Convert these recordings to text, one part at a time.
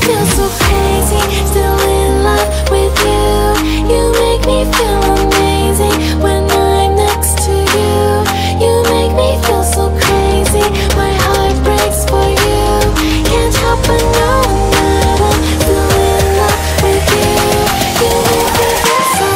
feel so crazy, still in love with you. You make me feel amazing when I'm next to you. You make me feel so crazy, my heart breaks for you. Can't help but know that I'm still in love with you. You make me feel so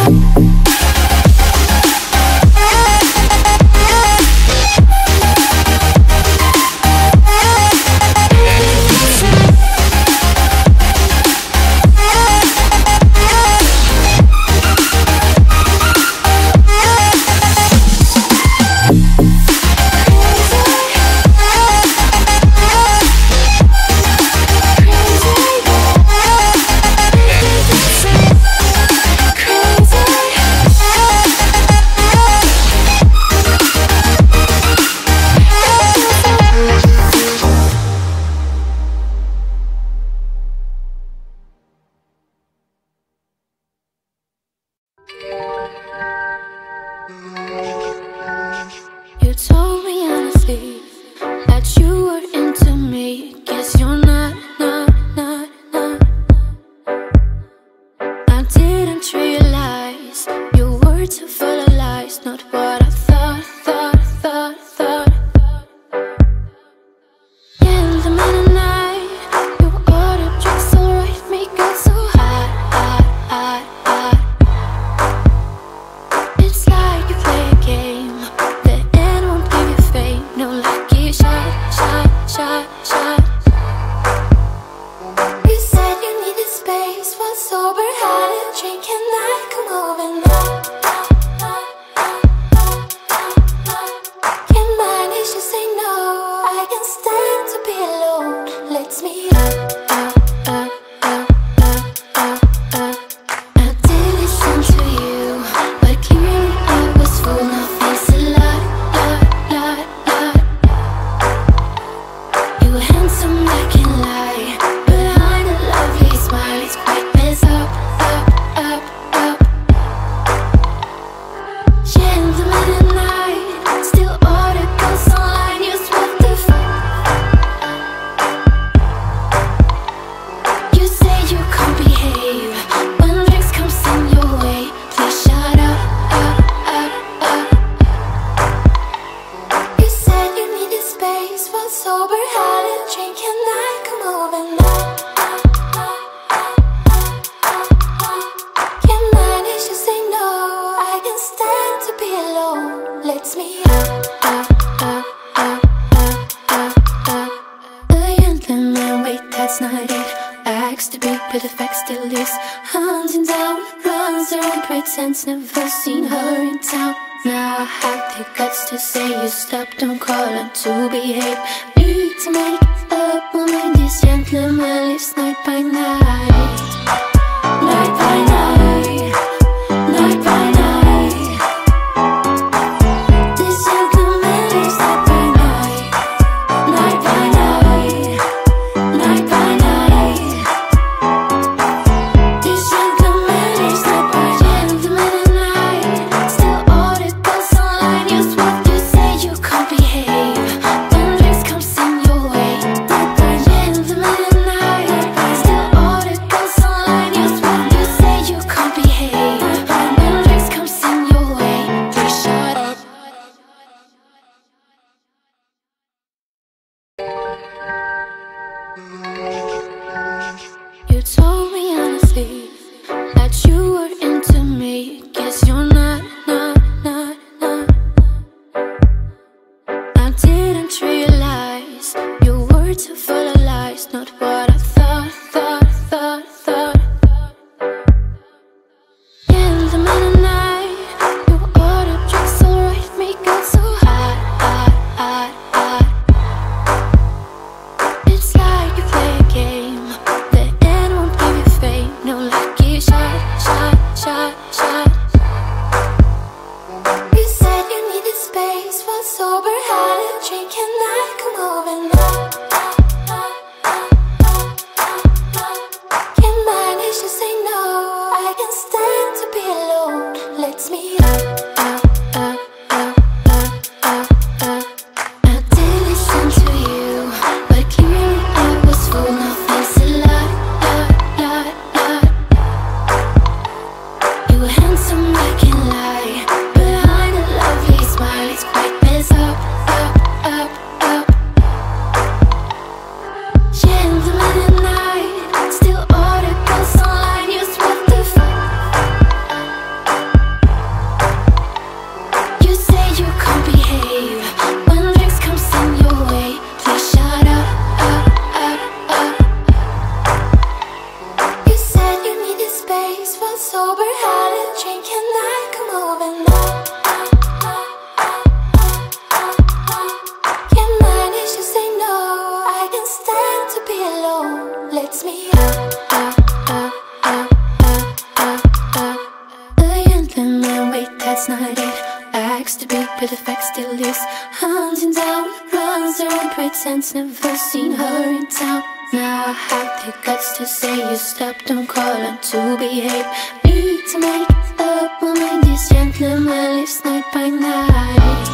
You told me honestly that you were into me. Guess you're not. I didn't realize your words are full of lies, not what I thought. In the middle of the night, you ordered drinks, alright, make us so hot. It's like you play a game, the end won't give you fame. No lucky shot. You said you needed space, was sober, had a drink, and I come over now. Can't manage to say no, I can stand to be alone. Let's meet up. I did listen to you, but clearly I was full. Now thanks a lot. You were handsome, I can't lie, behind a lovely smile, it's quite messed up. Gentleman at night, still order girls online, you what the fuck. You say you can't behave when drinks comes in your way. Please shut up. You said you needed space, was sober, had a drink, and I come over now. Can't manage to say no, I can stand to be alone. Let's meet up. The gentleman, wait, that's not it. Acts to be, but the fact still is. Hunting down, runs around, pretends never seen her in town. Now I have the guts to say you stop, don't call her to behave. Need to make up my mind, this gentleman lives night by night. Night by night, night by night. This gentleman lives night by night. Night by night, night by night. This gentleman lives night by gentleman at night. Still order girls online, you what you say you can't behave when drinks comes in your way. Night by gentleman at night. Still order girls online, you what you say you can't behave when drinks comes in your way. Please shut up. You told me honestly that you were into me. Guess you're not. I didn't realize your words are full of lies, not what I thought. In the middle of the night, you ordered drinks, alright, make us so hot. It's like you play a game, the end won't give you fame. No lucky shot. You said you needed space, was sober, had a drink, and I come over now. Can't manage to say no, I can stand to be alone. Let's meet up. I did listen to you, but clearly I was full. Now thanks a lot. pretense, never seen her in town. Now I have the guts to say you stop, don't call on to behave. Need to make up, my mind is gentleman, lives night by night.